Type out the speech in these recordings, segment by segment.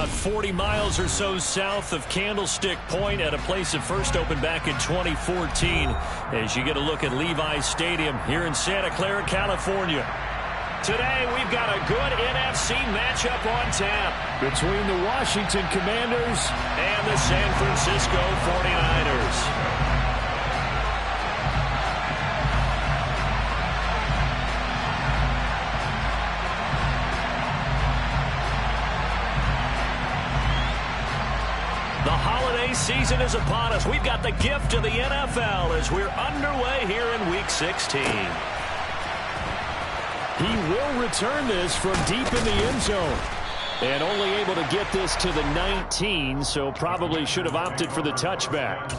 about 40 miles or so south of Candlestick Point at a place that first opened back in 2014 as you get a look at Levi's Stadium here in Santa Clara, California. Today, we've got a good NFC matchup on tap between the Washington Commanders and the San Francisco 49ers. The holiday season is upon us. We've got the gift of the NFL as we're underway here in Week 16. He will return this from deep in the end zone. And only able to get this to the 19, so probably should have opted for the touchback.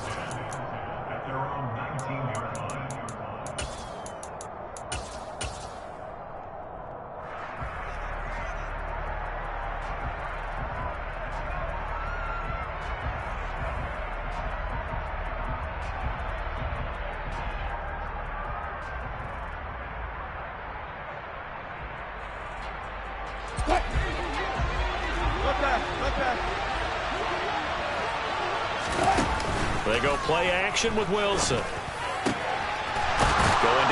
They go play action with Wilson. Going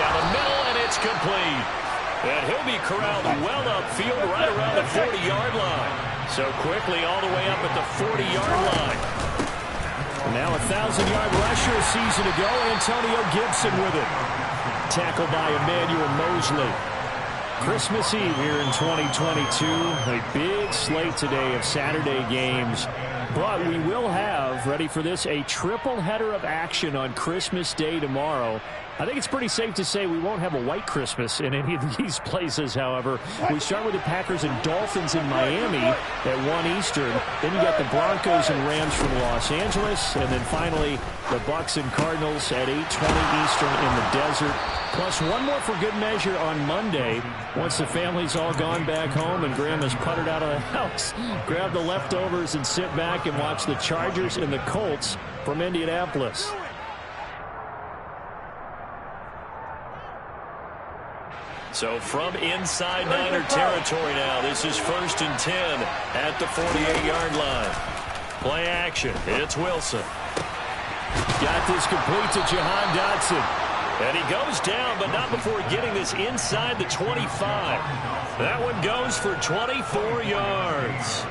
down the middle, and it's complete. And he'll be corralled well upfield right around the 40-yard line. So quickly all the way up at the 40-yard line. Now a 1,000-yard rusher a season ago, Antonio Gibson with it. Tackled by Emmanuel Mosley. Christmas Eve here in 2022. A big slate today of Saturday games. But we will have, ready for this, a triple header of action on Christmas Day tomorrow. I think it's pretty safe to say we won't have a white Christmas in any of these places, however. We start with the Packers and Dolphins in Miami at 1 Eastern. Then you got the Broncos and Rams from Los Angeles. And then finally, the Bucs and Cardinals at 8:20 Eastern in the desert. Plus one more for good measure on Monday. Once the family's all gone back home and Grandma's puttered out of the house, grab the leftovers and sit back and watch the Chargers and the Colts from Indianapolis. So from inside Niner territory now, this is 1st and 10 at the 48-yard line. Play action. It's Wilson. Got this complete to Jahan Dotson. And he goes down, but not before getting this inside the 25. That one goes for 24 yards.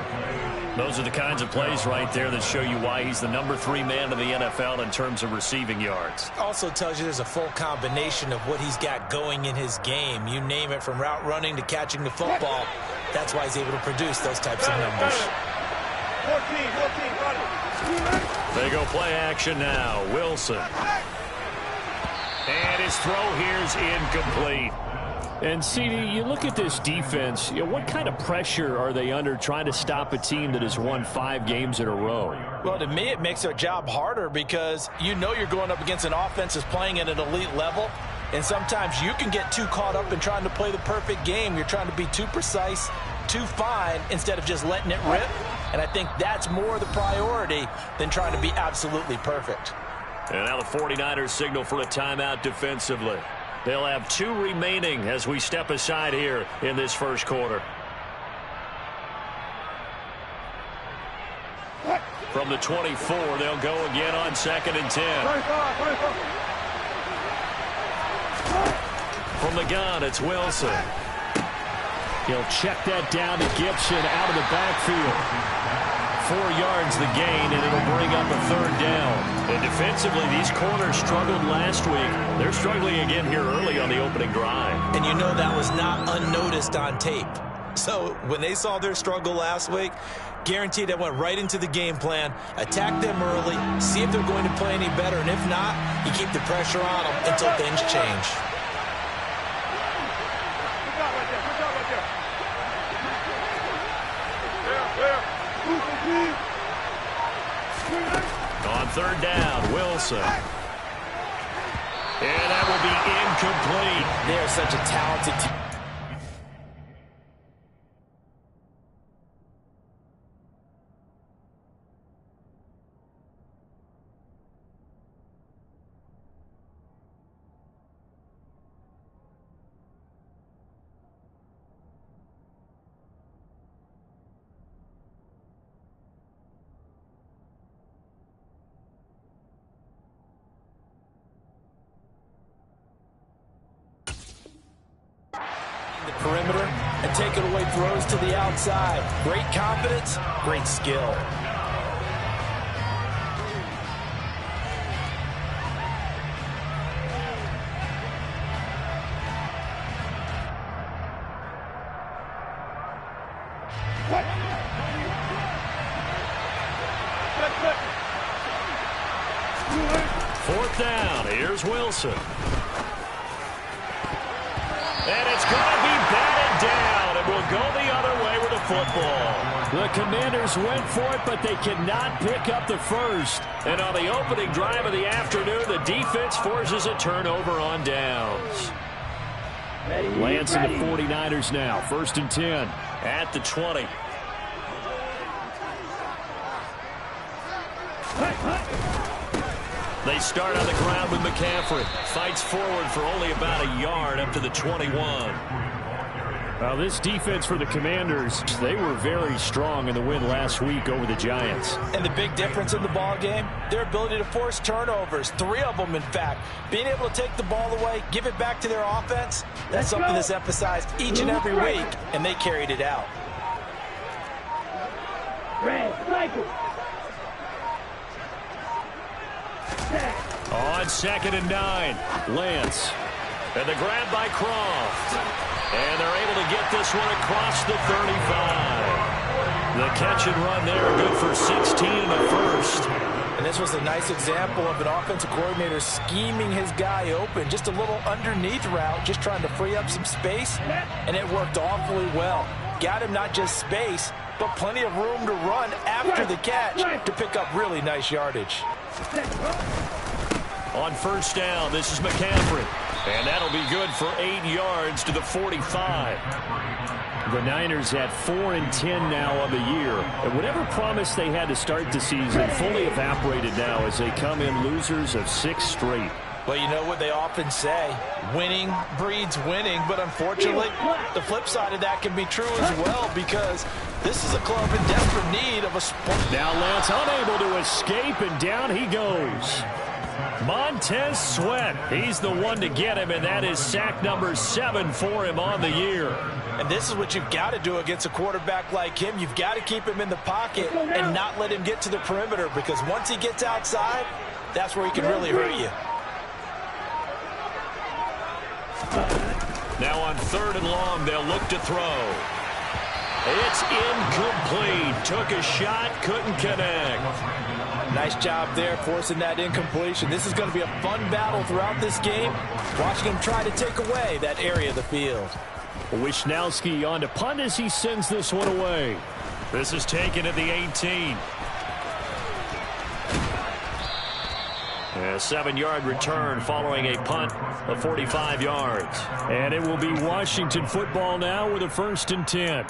Those are the kinds of plays right there that show you why he's the number 3 man in the NFL in terms of receiving yards. Also tells you there's a full combination of what he's got going in his game. You name it, from route running to catching the football. That's why he's able to produce those types of numbers. 14, they go play action now. Wilson. And his throw here's incomplete. And, CD, you look at this defense, what kind of pressure are they under trying to stop a team that has won 5 games in a row? Well, to me, it makes their job harder because you know you're going up against an offense that's playing at an elite level. And sometimes you can get too caught up in trying to play the perfect game. You're trying to be too precise, too fine, instead of just letting it rip. And I think that's more the priority than trying to be absolutely perfect. And now the 49ers signal for a timeout defensively. They'll have 2 remaining as we step aside here in this first quarter. From the 24, they'll go again on 2nd and 10. From the gun, it's Wilson. He'll check that down to Gibson out of the backfield. 4 yards the gain, and it'll bring up a 3rd down. And defensively, these corners struggled last week. They're struggling again here early on the opening drive. And you know that was not unnoticed on tape. So when they saw their struggle last week, guaranteed that went right into the game plan. Attack them early, see if they're going to play any better, and if not, you keep the pressure on them until things change. On 3rd down, Wilson. And that will be incomplete. They're such a talented team. take-it-away throws to the outside. Great confidence, great skill. Fourth down. Here's Wilson. And it's going to be batted down. It will go the other way with the football. The Commanders went for it, but they cannot pick up the first. And on the opening drive of the afternoon, the defense forces a turnover on downs. Lance and the 49ers now. 1st and 10. At the 20. They start on the ground with McCaffrey. Fights forward for only about a yard up to the 21. Well, this defense for the Commanders, they were very strong in the win last week over the Giants. And the big difference in the ball game, their ability to force turnovers, 3 of them, in fact. Being able to take the ball away, give it back to their offense, that's something that's emphasized each and every week, and they carried it out. On 2nd and 9, Lance. And the grab by Croft. And they're able to get this one across the 35. The catch and run there, good for 16 in the first. And this was a nice example of an offensive coordinator scheming his guy open. Just a little underneath route, just trying to free up some space. And it worked awfully well. Got him not just space, but plenty of room to run after the catch to pick up really nice yardage. On 1st down, this is McCaffrey. And that'll be good for 8 yards to the 45. The Niners at 4 and 10 now on the year. And whatever promise they had to start the season fully evaporated now as they come in losers of 6 straight. Well, you know what they often say, winning breeds winning, but unfortunately, the flip side of that can be true as well, because this is a club in desperate need of a sport. Now Lance unable to escape, and down he goes. Montez Sweat, he's the one to get him, and that is sack number 7 for him on the year. And this is what you've got to do against a quarterback like him. You've got to keep him in the pocket and not let him get to the perimeter, because once he gets outside, that's where he can really hurt you. Now on 3rd and long, they'll look to throw. It's incomplete. Took a shot, couldn't connect. Nice job there forcing that incompletion. This is going to be a fun battle throughout this game. Watching him try to take away that area of the field. Wisnowski on to punt as he sends this one away. This is taken at the 18. A 7-yard return following a punt of 45 yards. And it will be Washington football now with a 1st and 10.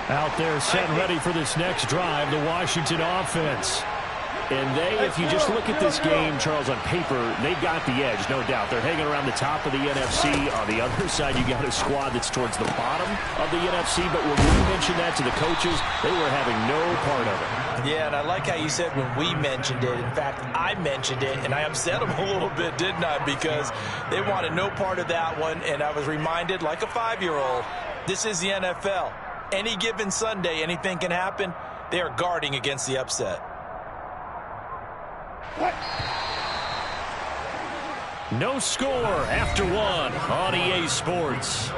Out there set ready for this next drive, the Washington offense. And they, if you just look at this game, Charles, on paper, they've got the edge, no doubt. They're hanging around the top of the NFC. On the other side, you got a squad that's towards the bottom of the NFC. But when we mentioned that to the coaches, they were having no part of it. Yeah, and I like how you said when we mentioned it. In fact, I mentioned it, and I upset them a little bit, didn't I? Because they wanted no part of that one, and I was reminded, like a 5-year-old, this is the NFL. Any given Sunday, anything can happen. They are guarding against the upset. No score after 1 on EA Sports.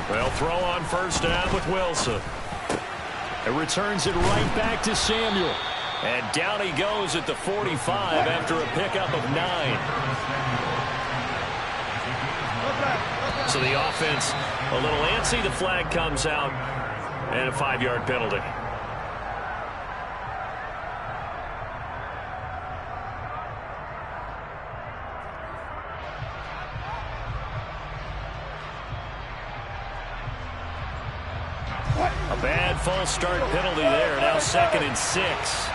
They'll throw on 1st down with Wilson. It returns it right back to Samuel. And down he goes at the 45 after a pickup of 9. So the offense a little antsy. The flag comes out and a 5-yard penalty. A bad false start penalty there. Now 2nd and 6.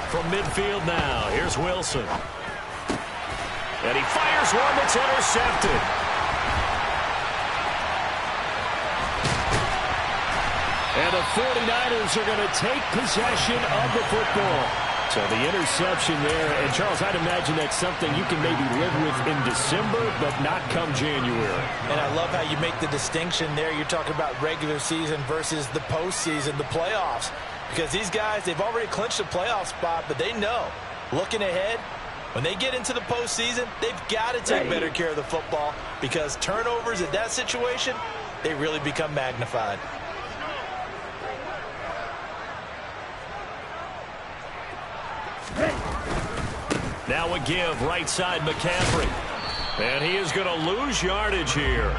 From midfield now, here's Wilson. And he fires one that's intercepted. And the 49ers are going to take possession of the football. So the interception there. And, Charles, I'd imagine that's something you can maybe live with in December, but not come January. And I love how you make the distinction there. You're talking about regular season versus the postseason, the playoffs. Because these guys, they've already clinched a playoff spot, but they know, looking ahead, when they get into the postseason, they've got to take better care of the football because turnovers in that situation, they really become magnified. Now a give, right side McCaffrey. And he is going to lose yardage here.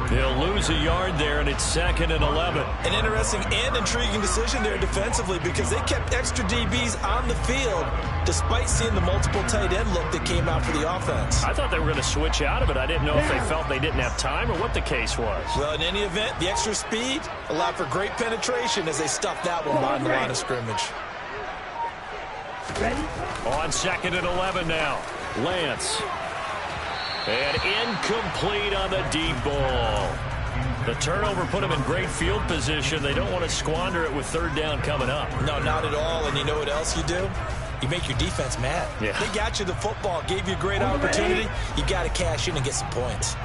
He'll lose a yard there, and it's 2nd and 11. An interesting and intriguing decision there defensively because they kept extra DBs on the field despite seeing the multiple tight end look that came out for the offense. I thought they were going to switch out of it. I didn't know if they felt they didn't have time or what the case was. Well, in any event, the extra speed allowed for great penetration as they stuffed that one behind the line of scrimmage. On 2nd and 11 now. Lance. And incomplete on the deep ball. The turnover put them in great field position. They don't want to squander it with 3rd down coming up. No, not at all. And you know what else you do? You make your defense mad. Yeah. They got you the football, gave you a great opportunity. You got to cash in and get some points.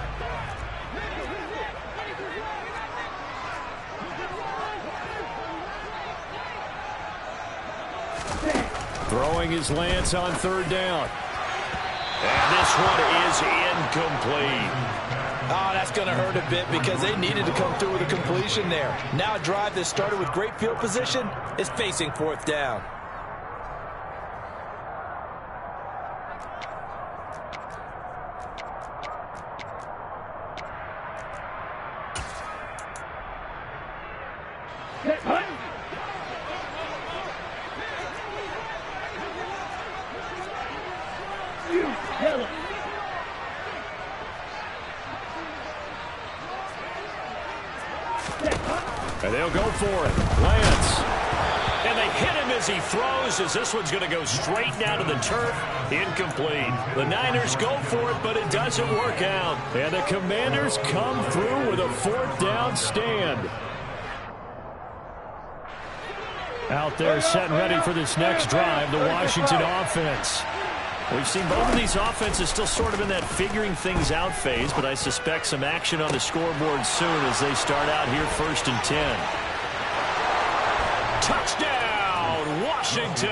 Throwing his Lance on 3rd down. And this one is incomplete. Oh, that's going to hurt a bit because they needed to come through with a completion there. Now a drive that started with great field position is facing 4th down. And they'll go for it. Lance. And they hit him as he throws, as this one's going to go straight down to the turf. Incomplete. The Niners go for it, but it doesn't work out. And the Commanders come through with a 4th down stand. Out there set and ready for this next drive, the Washington offense. We've seen both of these offenses still sort of in that figuring things out phase, but I suspect some action on the scoreboard soon as they start out here 1st and 10. Touchdown, Washington!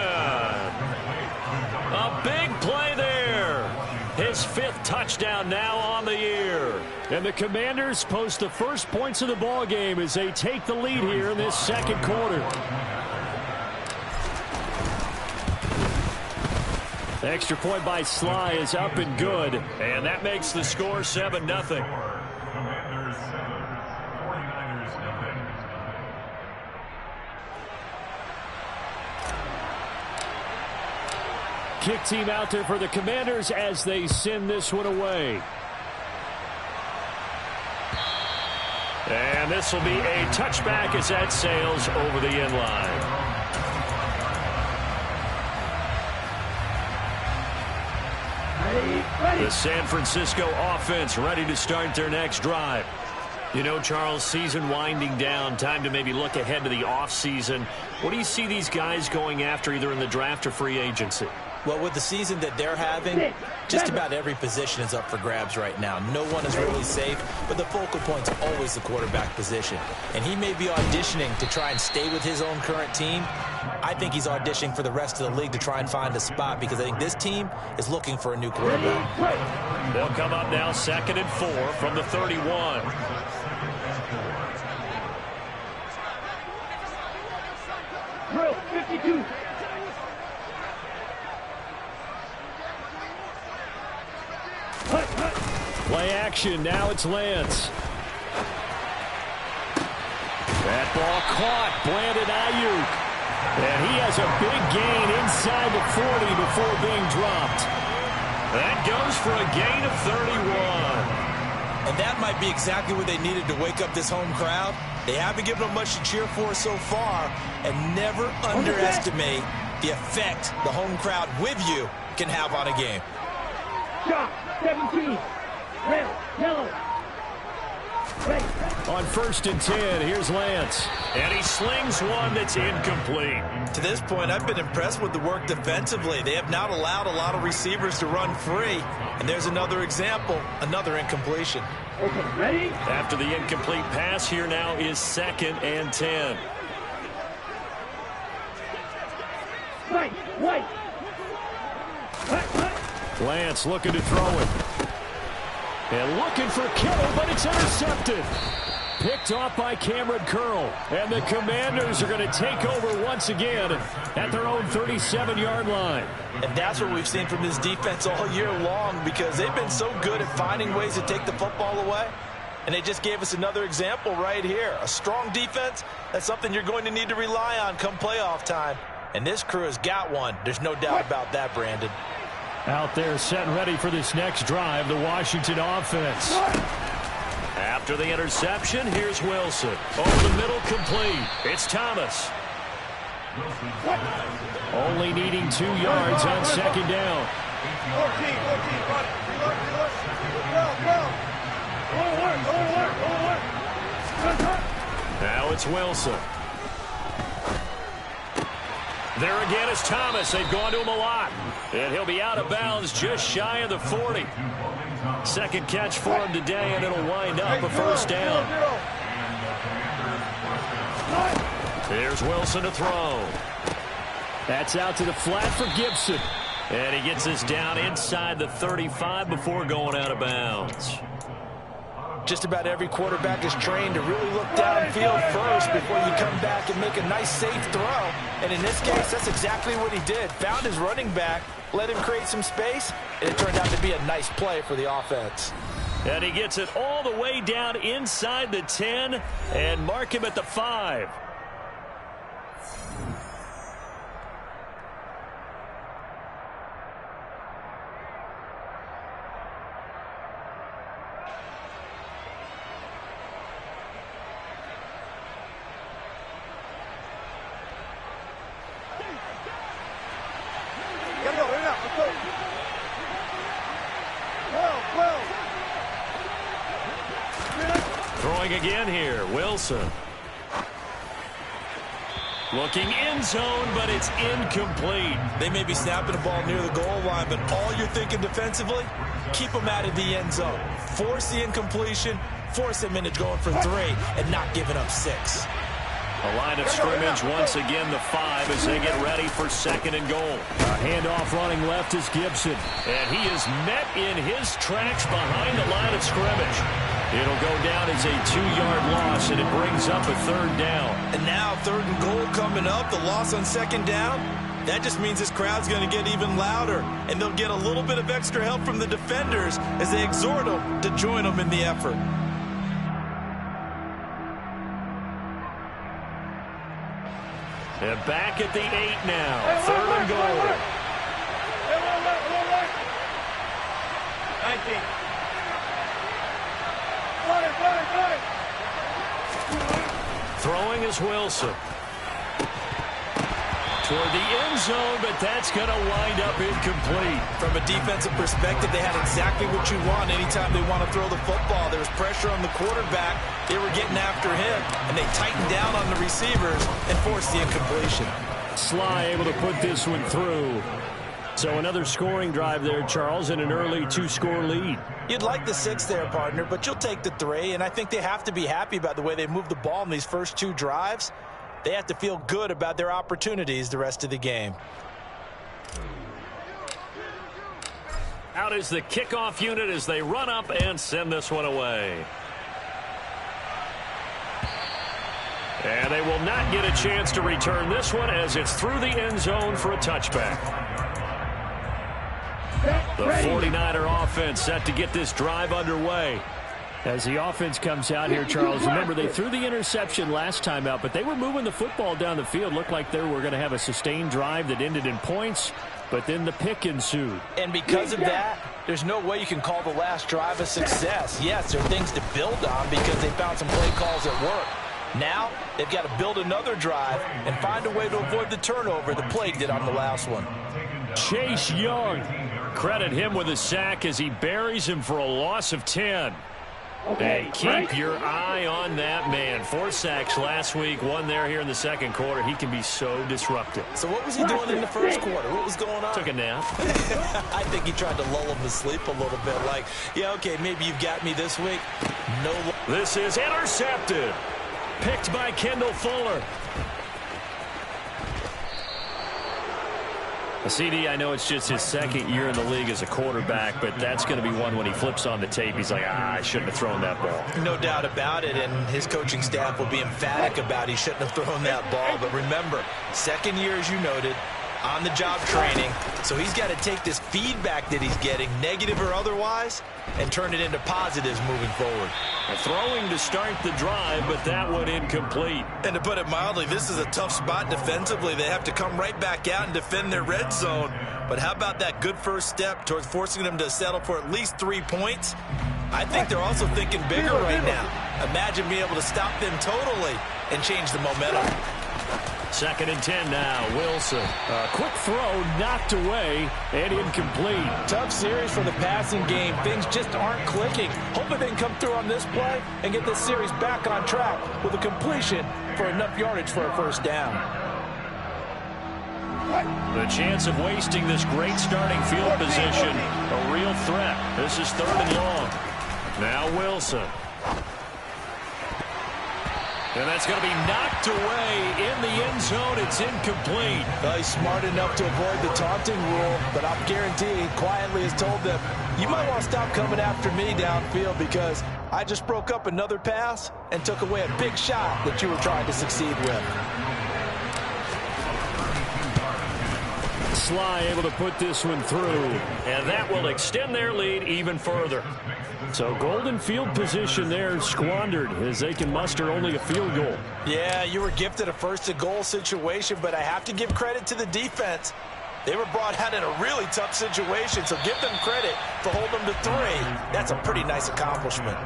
A big play there. His 5th touchdown now on the year. And the Commanders post the first points of the ball game as they take the lead here in this 2nd quarter. Extra point by Sly is up and good. And that makes the score 7-0. Kick team out there for the Commanders as they send this one away. And this will be a touchback as that sails over the end line. The San Francisco offense ready to start their next drive. You know, Charles, season winding down, time to maybe look ahead to the offseason. What do you see these guys going after either in the draft or free agency? Well, with the season that they're having, just about every position is up for grabs right now. No one is really safe, but the focal point's always the quarterback position. And he may be auditioning to try and stay with his own current team. I think he's auditioning for the rest of the league to try and find a spot because I think this team is looking for a new quarterback. They'll come up now 2nd and 4 from the 31. Drill 52. Play action. Now it's Lance. That ball caught. Brandon Ayuk. And he has a big gain inside the 40 before being dropped. That goes for a gain of 31. And that might be exactly what they needed to wake up this home crowd. They haven't given them much to cheer for so far. And never underestimate the effect the home crowd with you can have on a game. Shot 17. Red, yellow. On 1st and 10, here's Lance. And he slings one that's incomplete. To this point, I've been impressed with the work defensively. They have not allowed a lot of receivers to run free. And there's another example, another incompletion. Okay, ready? After the incomplete pass, here now is 2nd and 10. White. Lance looking to throw it. And looking for Kittle, but it's intercepted. Picked off by Cameron Curl. And the Commanders are going to take over once again at their own 37-yard line. And that's what we've seen from this defense all year long, because they've been so good at finding ways to take the football away. And they just gave us another example right here. A strong defense, that's something you're going to need to rely on come playoff time. And this crew has got one. There's no doubt about that, Brandon. Out there set and ready for this next drive, the Washington offense. After the interception, here's Wilson. Over the middle, complete. It's Thomas. Only needing 2 yards on 2nd down. 14. Now it's Wilson. There again is Thomas. They've gone to him a lot. And he'll be out of bounds just shy of the 40. Second catch for him today, and it'll wind up a 1st down. Here's Wilson to throw. That's out to the flat for Gibson. And he gets this down inside the 35 before going out of bounds. Just about every quarterback is trained to really look downfield first before you come back and make a nice, safe throw. And in this case, that's exactly what he did. Found his running back, let him create some space, and it turned out to be a nice play for the offense. And he gets it all the way down inside the 10 and mark him at the 5. Throwing again here, Wilson. Looking end zone, but it's incomplete. They may be snapping the ball near the goal line, but all you're thinking defensively, keep them out of the end zone. Force the incompletion, force them into going for 3, and not giving up 6. A line of scrimmage once again, the 5 as they get ready for 2nd and goal. A handoff running left is Gibson. And he is met in his tracks behind the line of scrimmage. It'll go down as a 2-yard loss, and it brings up a 3rd down. And now 3rd and goal coming up, the loss on 2nd down. That just means this crowd's going to get even louder, and they'll get a little bit of extra help from the defenders as they exhort them to join them in the effort. And back at the 8 now. 3rd and goal. 19. Throwing is Wilson. Toward the end zone, but that's going to wind up incomplete. From a defensive perspective, they had exactly what you want anytime they want to throw the football. There was pressure on the quarterback. They were getting after him, and they tightened down on the receivers and forced the incompletion. Sly able to put this one through. So another scoring drive there, Charles, and an early 2-score lead. You'd like the 6 there, partner, but you'll take the 3, and I think they have to be happy about the way they moved the ball in these first 2 drives. They have to feel good about their opportunities the rest of the game. Out is the kickoff unit as they run up and send this one away. And they will not get a chance to return this one as it's through the end zone for a touchback. The 49er offense set to get this drive underway. As the offense comes out here, Charles, remember they threw the interception last time out, but they were moving the football down the field. Looked like they were going to have a sustained drive that ended in points, but then the pick ensued. And because of that, there's no way you can call the last drive a success. Yes, there are things to build on because they found some play calls that work. Now, they've got to build another drive and find a way to avoid the turnover the plague did on the last one. Chase Young. Credit him with a sack as he buries him for a loss of 10. And keep your eye on that man. 4 sacks last week, 1 there here in the second quarter. He can be so disruptive. So what was he doing in the first quarter? What was going on? Took a nap. I think he tried to lull him to sleep a little bit. Like, yeah, okay, maybe you've got me this week. No. This is intercepted. Picked by Kendall Fuller. CD, I know it's just his second year in the league as a quarterback, but that's going to be one when he flips on the tape. He's like, I shouldn't have thrown that ball. No doubt about it, and his coaching staff will be emphatic about he shouldn't have thrown that ball. But remember, second year, as you noted, on-the-job training. So he's got to take this feedback that he's getting, negative or otherwise, and turn it into positives moving forward. Throwing to start the drive, but that one incomplete. And to put it mildly, this is a tough spot defensively. They have to come right back out and defend their red zone. But how about that good first step towards forcing them to settle for at least 3 points? I think they're also thinking bigger right now. Imagine being able to stop them totally and change the momentum. 2nd and 10 now. Wilson. A quick throw knocked away and incomplete. Tough series for the passing game. Things just aren't clicking. Hoping they can come through on this play and get this series back on track with a completion for enough yardage for a first down. The chance of wasting this great starting field position, a real threat. This is 3rd and long. Now Wilson. And that's going to be knocked away in the end zone. It's incomplete. Well, he's smart enough to avoid the taunting rule, but I'm guaranteed quietly has told them, you might want to stop coming after me downfield because I just broke up another pass and took away a big shot that you were trying to succeed with. Sly able to put this one through, and that will extend their lead even further. So golden field position there squandered as they can muster only a field goal. Yeah, you were gifted a first-and-goal situation, but I have to give credit to the defense. They were brought out in a really tough situation, so give them credit for holding them to 3. That's a pretty nice accomplishment.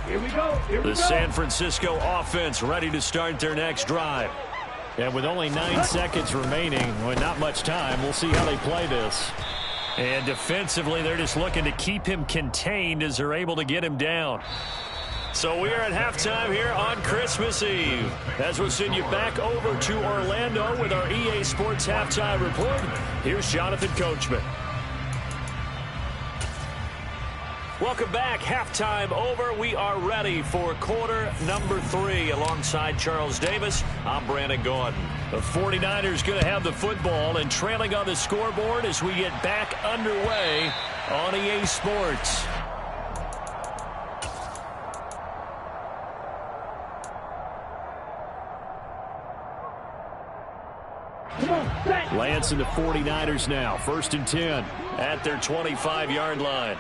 Here we go. The San Francisco offense ready to start their next drive. And with only 9 seconds remaining, well, not much time, we'll see how they play this. And defensively, they're just looking to keep him contained as they're able to get him down. So we are at halftime here on Christmas Eve. As we'll send you back over to Orlando with our EA Sports Halftime Report, here's Jonathan Coachman. Welcome back. Halftime over. We are ready for quarter number 3 alongside Charles Davis. I'm Brandon Gordon. The 49ers going to have the football and trailing on the scoreboard as we get back underway on EA Sports. Lance and the 49ers now. 1st and 10 at their 25-yard line.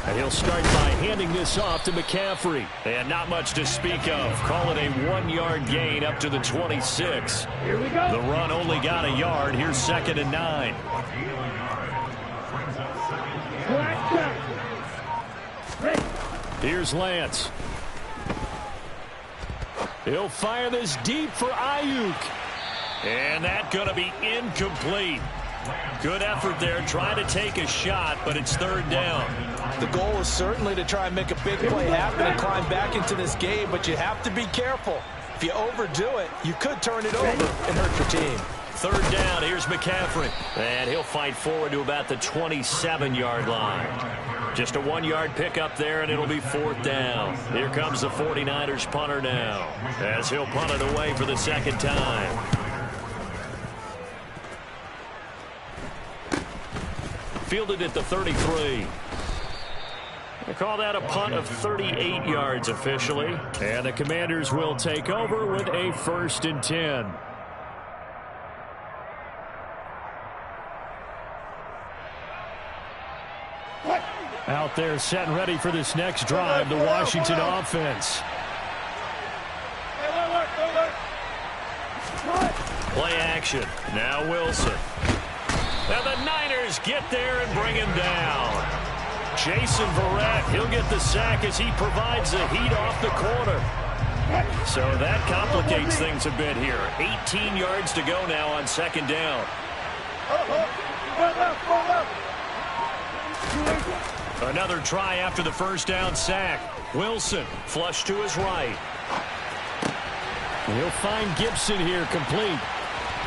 And he'll start by handing this off to McCaffrey. And not much to speak of. Call it a 1-yard gain up to the 26. Here we go. The run only got a yard. Here's 2nd and 9. Here's Lance. He'll fire this deep for Ayuk. And that's going to be incomplete. Good effort there, trying to take a shot, but it's 3rd down. The goal is certainly to try and make a big play happen and climb back into this game, but you have to be careful. If you overdo it, you could turn it over and hurt your team. 3rd down, here's McCaffrey. And he'll fight forward to about the 27-yard line. Just a 1-yard pickup there, and it'll be 4th down. Here comes the 49ers punter now, as he'll punt it away for the 2nd time. Fielded at the 33. They call that a punt of 38 yards officially. And the Commanders will take over with a 1st and 10. Out there set and ready for this next drive, the Washington offense. Play action. Now Wilson. And the Niners get there and bring him down. Jason Verrett, he'll get the sack as he provides the heat off the corner. So that complicates things a bit here. 18 yards to go now on 2nd down. Another try after the 1st down sack. Wilson flush to his right. He'll find Gibson here complete.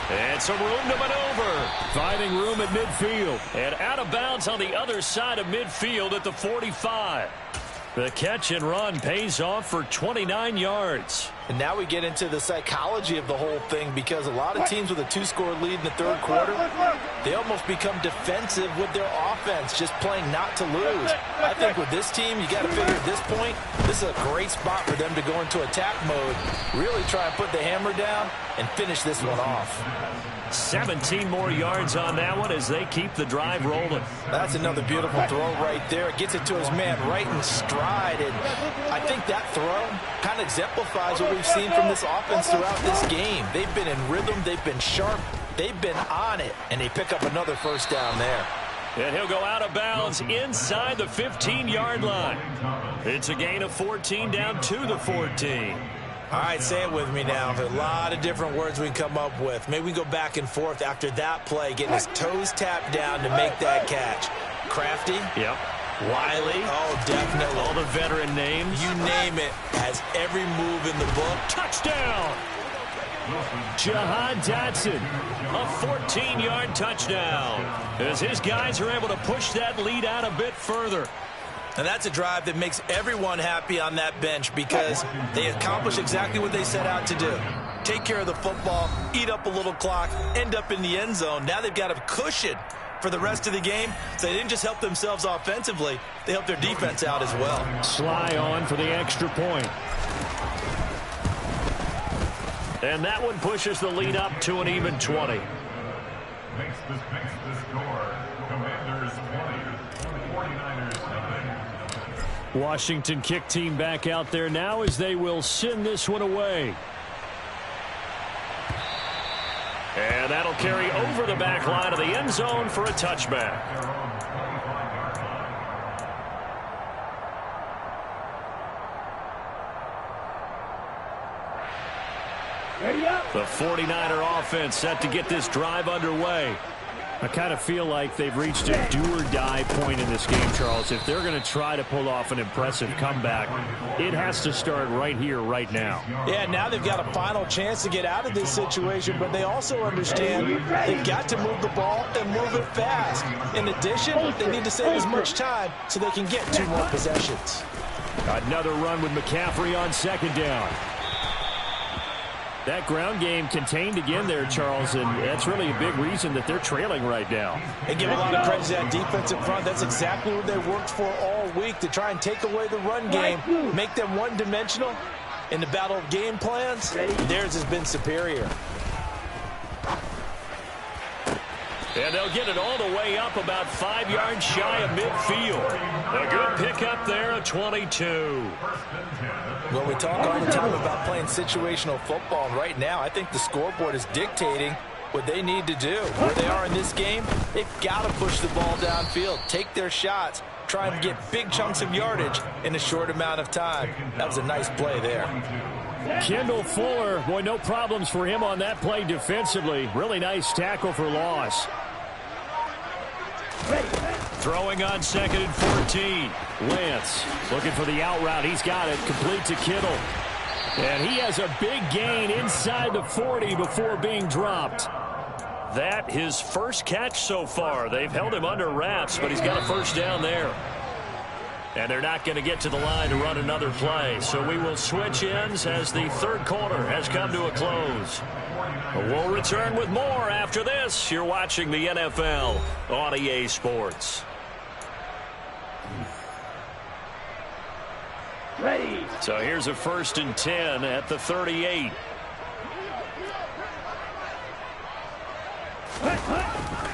And some room to maneuver. Finding room at midfield. And out of bounds on the other side of midfield at the 45. The catch and run pays off for 29 yards. And now we get into the psychology of the whole thing, because a lot of teams with a 2-score lead in the 3rd quarter, they almost become defensive with their offense, just playing not to lose. I think with this team, you got to figure at this point, this is a great spot for them to go into attack mode, really try and put the hammer down and finish this one off. 17 more yards on that one as they keep the drive rolling. That's another beautiful throw right there. It gets it to his man right in stride. And I think that throw kind of exemplifies what we've seen from this offense throughout this game. They've been in rhythm. They've been sharp. They've been on it. And they pick up another 1st down there. And he'll go out of bounds inside the 15-yard line. It's a gain of 14 down to the 14. All right, say it with me now. There's a lot of different words we can come up with. Maybe we go back and forth after that play, getting his toes tapped down to make that catch. Crafty? Yep. Wiley? Oh, definitely. All the veteran names. You name it. Has every move in the book. Touchdown! Jahan Dotson, a 14-yard touchdown. As his guys are able to push that lead out a bit further. And that's a drive that makes everyone happy on that bench, because they accomplish exactly what they set out to do. Take care of the football, eat up a little clock, end up in the end zone. Now they've got a cushion for the rest of the game. So they didn't just help themselves offensively, they helped their defense out as well. Sly on for the extra point. And that one pushes the lead up to an even 20. Makes the score. Commanders 20, 49ers 9. Washington kick team back out there now as they will send this one away. And that'll carry over the back line of the end zone for a touchback. The 49er offense set to get this drive underway. I kind of feel like they've reached a do-or-die point in this game, Charles. If they're going to try to pull off an impressive comeback, it has to start right here, right now. Yeah, now they've got a final chance to get out of this situation, but they also understand they've got to move the ball and move it fast. In addition, they need to save as much time so they can get 2 more possessions. Another run with McCaffrey on 2nd down. That ground game contained again there, Charles, and that's really a big reason that they're trailing right now. And give a lot of credit to that defense in front. That's exactly what they worked for all week, to try and take away the run game, make them one-dimensional. In the battle of game plans, theirs has been superior. And they'll get it all the way up about 5 yards shy of midfield. A good pickup there, a 22. Well, we talk all the time about playing situational football, and right now I think the scoreboard is dictating what they need to do. Where they are in this game, they've got to push the ball downfield, take their shots, try and get big chunks of yardage in a short amount of time. That was a nice play there. Kendall Fuller, boy, no problems for him on that play defensively. Really nice tackle for loss. Throwing on 2nd and 14. Lance looking for the out route. He's got it. Complete to Kittle. And he has a big gain inside the 40 before being dropped. That his first catch so far. They've held him under wraps, but he's got a 1st down there. And they're not going to get to the line to run another play. So we will switch ends as the 3rd quarter has come to a close. We'll return with more after this. You're watching the NFL on EA Sports. Ready. So here's a 1st and 10 at the 38.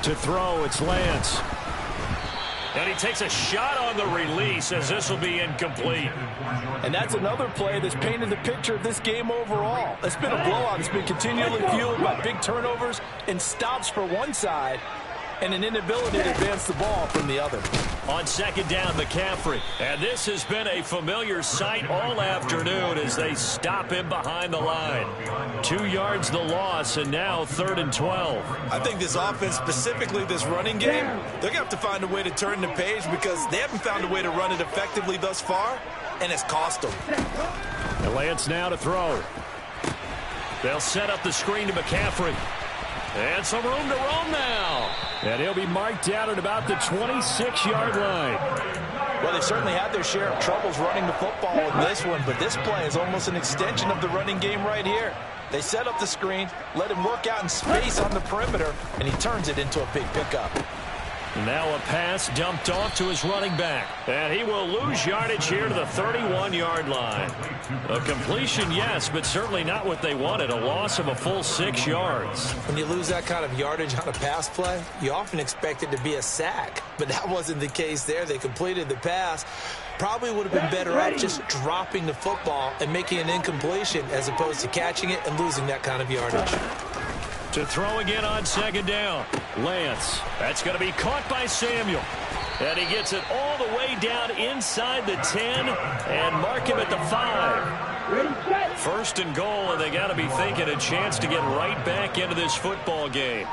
To throw, it's Lance. And he takes a shot on the release as this will be incomplete. And that's another play that's painted the picture of this game overall. It's been a blowout. It's been continually fueled by big turnovers and stops for one side and an inability to advance the ball from the other. On 2nd down, McCaffrey. And this has been a familiar sight all afternoon as they stop him behind the line. 2 yards the loss, and now 3rd and 12. I think this offense, specifically this running game, they're going to have to find a way to turn the page because they haven't found a way to run it effectively thus far, and it's cost them. And Lance now to throw. They'll set up the screen to McCaffrey. And some room to roam now. And he'll be marked down at about the 26-yard line. Well, they certainly had their share of troubles running the football in this one, but this play is almost an extension of the running game right here. They set up the screen, let him work out in space on the perimeter, and he turns it into a big pickup. Now a pass dumped off to his running back. And he will lose yardage here to the 31-yard line. A completion, yes, but certainly not what they wanted. A loss of a full 6 yards. When you lose that kind of yardage on a pass play, you often expect it to be a sack. But that wasn't the case there. They completed the pass. Probably would have been better off just dropping the football and making an incompletion as opposed to catching it and losing that kind of yardage. To throw again on 2nd down. Lance. That's going to be caught by Samuel. And he gets it all the way down inside the 10 and mark him at the 5. 1st and goal, and they got to be thinking a chance to get right back into this football game.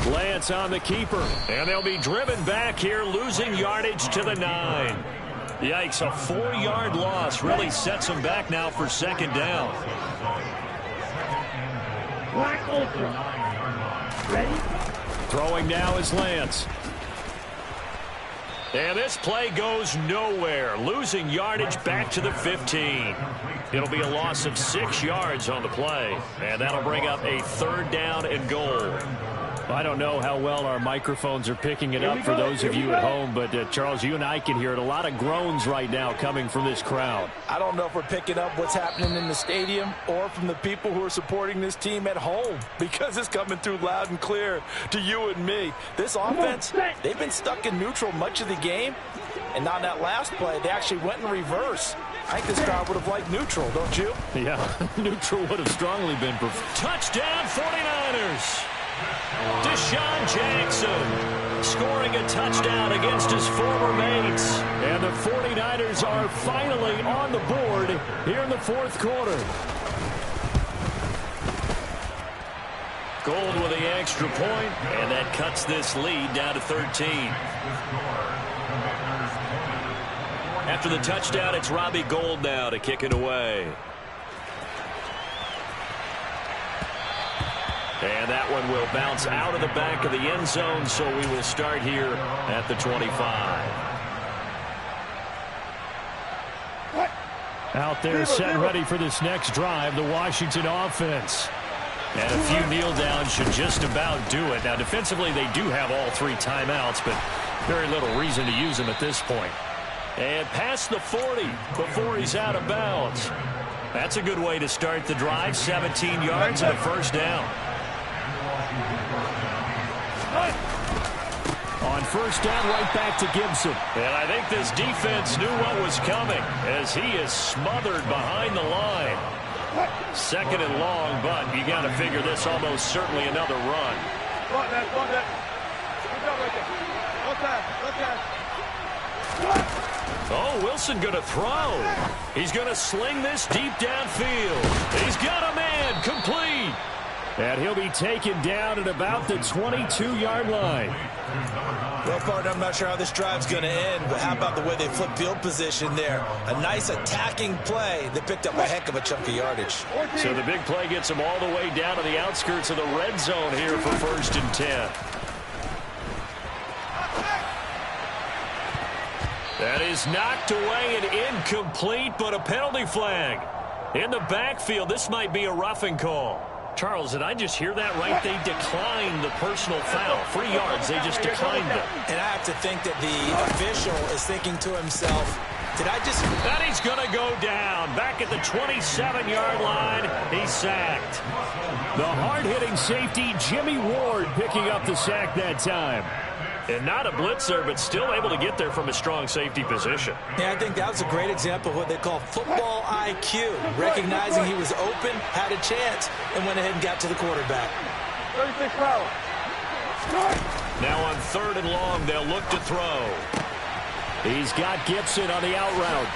Lance on the keeper. And they'll be driven back here, losing yardage to the 9. Yikes, a 4-yard loss really sets them back now for 2nd down. Black Ultra. Ready? Throwing now is Lance. And this play goes nowhere, losing yardage back to the 15. It'll be a loss of 6 yards on the play, and that'll bring up a 3rd down and goal. I don't know how well our microphones are picking it up for those of you at home, but Charles, you and I can hear it. A lot of groans right now coming from this crowd. I don't know if we're picking up what's happening in the stadium or from the people who are supporting this team at home, because it's coming through loud and clear to you and me. This offense, they've been stuck in neutral much of the game, and on that last play, they actually went in reverse. I think this crowd would have liked neutral, don't you? Yeah, neutral would have strongly been touchdown 49ers. Deshaun Jackson scoring a touchdown against his former mates. And the 49ers are finally on the board here in the 4th quarter. Gold with the extra point, and that cuts this lead down to 13. After the touchdown, it's Robbie Gould now to kick it away. And that one will bounce out of the back of the end zone, so we will start here at the 25. Out there set ready for this next drive, the Washington offense. And a few kneel downs should just about do it. Now, defensively, they do have all 3 timeouts, but very little reason to use them at this point. And past the 40 before he's out of bounds. That's a good way to start the drive. 17 yards and a 1st down. On 1st down, right back to Gibson. And I think this defense knew what was coming as he is smothered behind the line. 2nd and long, but you got to figure this almost certainly another run. Oh, Wilson going to throw. He's going to sling this deep downfield. He's got a man, complete. And he'll be taken down at about the 22-yard line. Well, partner, I'm not sure how this drive's going to end, but how about the way they flipped field position there? A nice attacking play that picked up a heck of a chunk of yardage. So the big play gets them all the way down to the outskirts of the red zone here for 1st and 10. That is knocked away and incomplete, but a penalty flag. In the backfield, this might be a roughing call. Charles, did I just hear that right? They declined the personal foul. 3 yards, they just declined it. And I have to think that the official is thinking to himself, And he's going to go down. Back at the 27-yard line, he's sacked. The hard-hitting safety, Jimmy Ward, picking up the sack that time. And not a blitzer, but still able to get there from a strong safety position. Yeah, I think that was a great example of what they call football IQ. Recognizing he was open, had a chance, and went ahead and got to the quarterback. 36 power. Now on 3rd and long, they'll look to throw. He's got Gibson on the out route.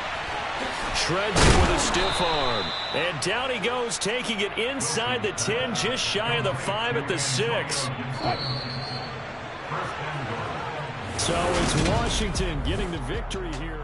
Shreds it with a stiff arm. And down he goes, taking it inside the 10, just shy of the 5 at the 6. So it's Washington getting the victory here.